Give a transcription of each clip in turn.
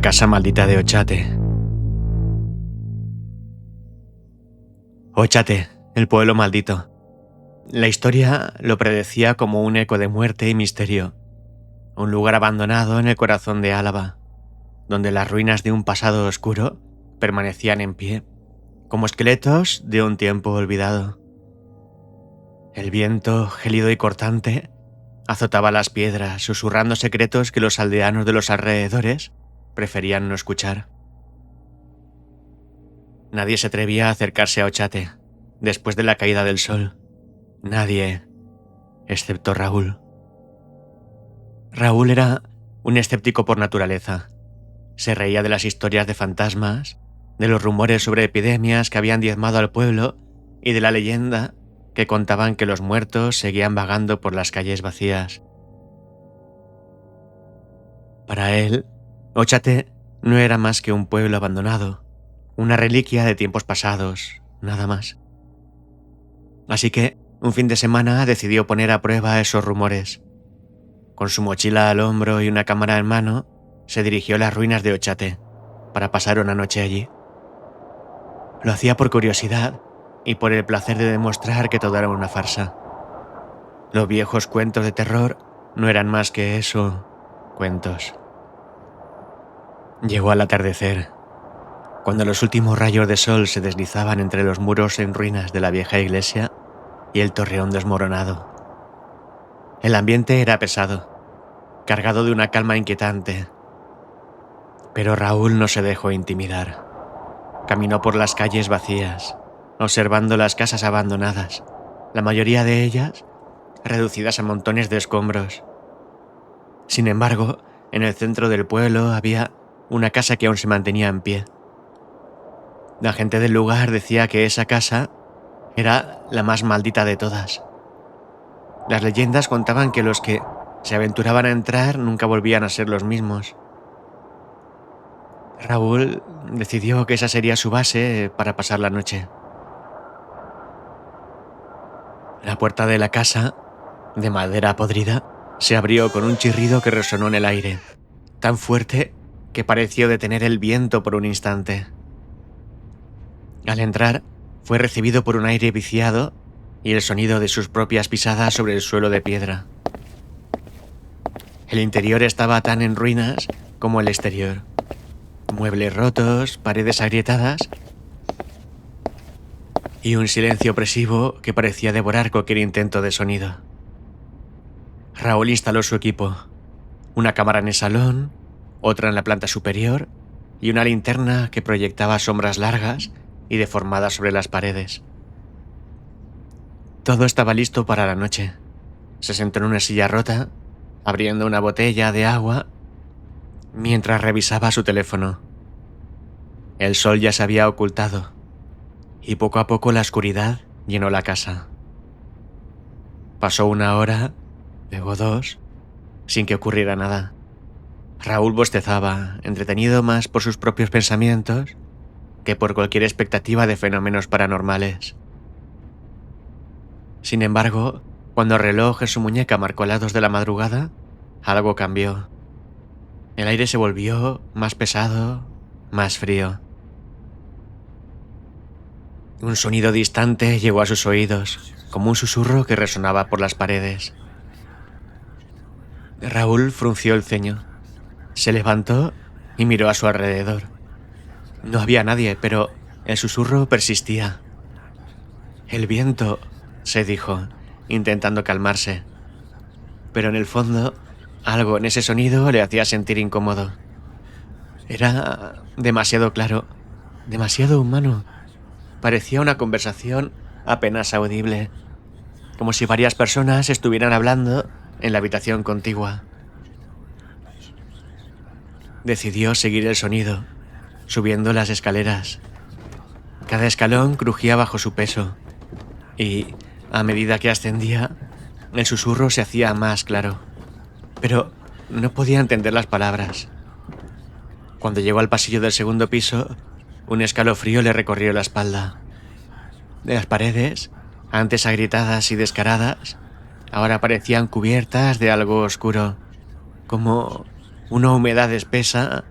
casa maldita de Ochate. Ochate, el pueblo maldito. La historia lo predecía como un eco de muerte y misterio. Un lugar abandonado en el corazón de Álava, donde las ruinas de un pasado oscuro permanecían en pie, como esqueletos de un tiempo olvidado. El viento, gélido y cortante, azotaba las piedras, susurrando secretos que los aldeanos de los alrededores preferían no escuchar. Nadie se atrevía a acercarse a Ochate después de la caída del sol. Nadie, excepto Raúl. Raúl era un escéptico por naturaleza. Se reía de las historias de fantasmas, de los rumores sobre epidemias que habían diezmado al pueblo y de la leyenda que contaban que los muertos seguían vagando por las calles vacías. Para él, Ochate no era más que un pueblo abandonado, una reliquia de tiempos pasados, nada más. Así que, un fin de semana decidió poner a prueba esos rumores. Con su mochila al hombro y una cámara en mano, se dirigió a las ruinas de Ochate para pasar una noche allí. Lo hacía por curiosidad y por el placer de demostrar que todo era una farsa. Los viejos cuentos de terror no eran más que eso, cuentos. Llegó al atardecer, cuando los últimos rayos de sol se deslizaban entre los muros en ruinas de la vieja iglesia y el torreón desmoronado. El ambiente era pesado, cargado de una calma inquietante. Pero Raúl no se dejó intimidar. Caminó por las calles vacías, observando las casas abandonadas, la mayoría de ellas reducidas a montones de escombros. Sin embargo, en el centro del pueblo había una casa que aún se mantenía en pie. La gente del lugar decía que esa casa era la más maldita de todas. Las leyendas contaban que los que se aventuraban a entrar nunca volvían a ser los mismos. Raúl decidió que esa sería su base para pasar la noche. La puerta de la casa, de madera podrida, se abrió con un chirrido que resonó en el aire, tan fuerte que pareció detener el viento por un instante. Al entrar, fue recibido por un aire viciado y el sonido de sus propias pisadas sobre el suelo de piedra. El interior estaba tan en ruinas como el exterior. Muebles rotos, paredes agrietadas y un silencio opresivo que parecía devorar cualquier intento de sonido. Raúl instaló su equipo, una cámara en el salón, otra en la planta superior y una linterna que proyectaba sombras largas y deformadas sobre las paredes. Todo estaba listo para la noche. Se sentó en una silla rota, abriendo una botella de agua, mientras revisaba su teléfono. El sol ya se había ocultado, y poco a poco la oscuridad llenó la casa. Pasó una hora, luego 2, sin que ocurriera nada. Raúl bostezaba, entretenido más por sus propios pensamientos que por cualquier expectativa de fenómenos paranormales. Sin embargo, cuando el reloj en su muñeca marcó las 2 de la madrugada, algo cambió. El aire se volvió más pesado, más frío. Un sonido distante llegó a sus oídos, como un susurro que resonaba por las paredes. Raúl frunció el ceño. Se levantó y miró a su alrededor. No había nadie, pero el susurro persistía. El viento, se dijo, intentando calmarse. Pero en el fondo, algo en ese sonido le hacía sentir incómodo. Era demasiado claro, demasiado humano. Parecía una conversación apenas audible, como si varias personas estuvieran hablando en la habitación contigua. Decidió seguir el sonido, subiendo las escaleras. Cada escalón crujía bajo su peso, y, a medida que ascendía, el susurro se hacía más claro. Pero no podía entender las palabras. Cuando llegó al pasillo del segundo piso, un escalofrío le recorrió la espalda. De las paredes, antes agrietadas y descaradas, ahora parecían cubiertas de algo oscuro, como una humedad espesa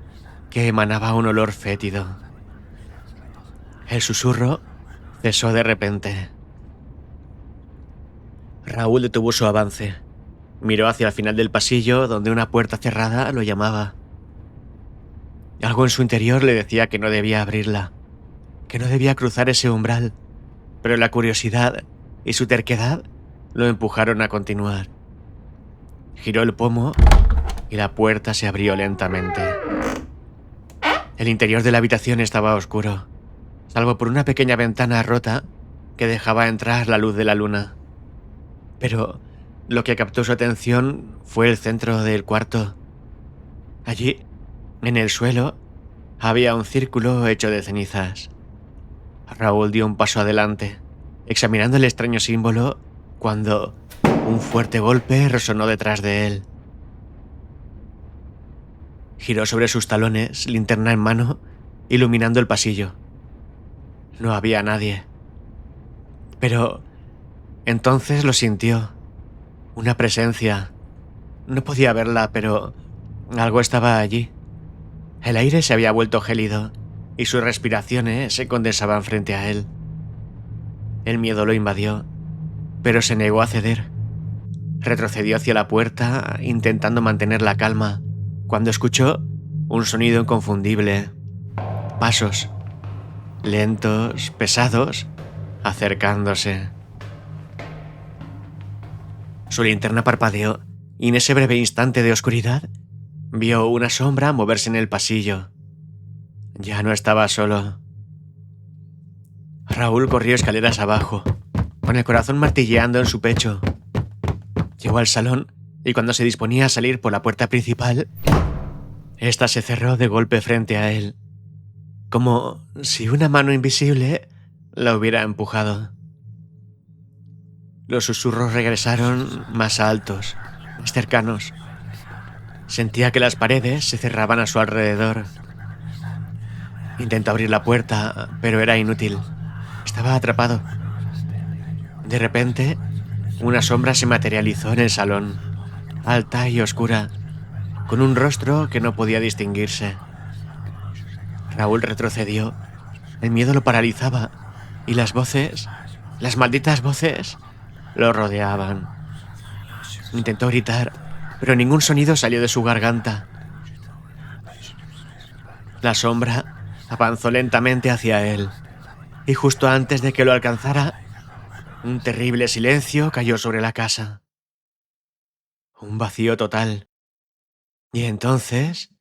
que emanaba un olor fétido. El susurro cesó de repente. Raúl detuvo su avance. Miró hacia el final del pasillo, donde una puerta cerrada lo llamaba. Algo en su interior le decía que no debía abrirla, que no debía cruzar ese umbral, pero la curiosidad y su terquedad lo empujaron a continuar. Giró el pomo y la puerta se abrió lentamente. El interior de la habitación estaba oscuro, salvo por una pequeña ventana rota que dejaba entrar la luz de la luna. Pero lo que captó su atención fue el centro del cuarto. Allí, en el suelo, había un círculo hecho de cenizas. Raúl dio un paso adelante, examinando el extraño símbolo, cuando un fuerte golpe resonó detrás de él. Giró sobre sus talones, linterna en mano, iluminando el pasillo. No había nadie. Pero entonces lo sintió. Una presencia. No podía verla, pero algo estaba allí. El aire se había vuelto gélido y sus respiraciones se condensaban frente a él. El miedo lo invadió, pero se negó a ceder. Retrocedió hacia la puerta, intentando mantener la calma, cuando escuchó un sonido inconfundible. Pasos, lentos, pesados, acercándose. Su linterna parpadeó y en ese breve instante de oscuridad vio una sombra moverse en el pasillo. Ya no estaba solo. Raúl corrió escaleras abajo, con el corazón martilleando en su pecho. Llegó al salón y cuando se disponía a salir por la puerta principal, esta se cerró de golpe frente a él, como si una mano invisible la hubiera empujado. Los susurros regresaron más altos, más cercanos. Sentía que las paredes se cerraban a su alrededor. Intentó abrir la puerta, pero era inútil. Estaba atrapado. De repente, una sombra se materializó en el salón, alta y oscura, con un rostro que no podía distinguirse. Raúl retrocedió. El miedo lo paralizaba y las voces, las malditas voces, lo rodeaban. Intentó gritar, pero ningún sonido salió de su garganta. La sombra avanzó lentamente hacia él, y justo antes de que lo alcanzara, un terrible silencio cayó sobre la casa. Un vacío total. Y entonces,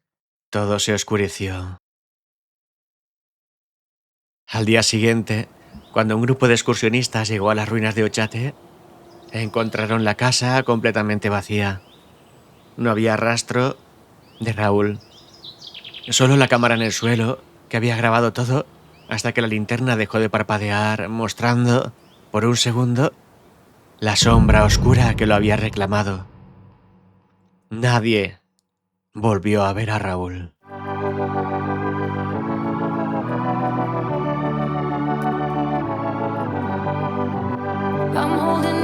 todo se oscureció. Al día siguiente, cuando un grupo de excursionistas llegó a las ruinas de Ochate, encontraron la casa completamente vacía. No había rastro de Raúl. Solo la cámara en el suelo, que había grabado todo, hasta que la linterna dejó de parpadear, mostrando, por un segundo, la sombra oscura que lo había reclamado. Nadie volvió a ver a Raúl. I'm holding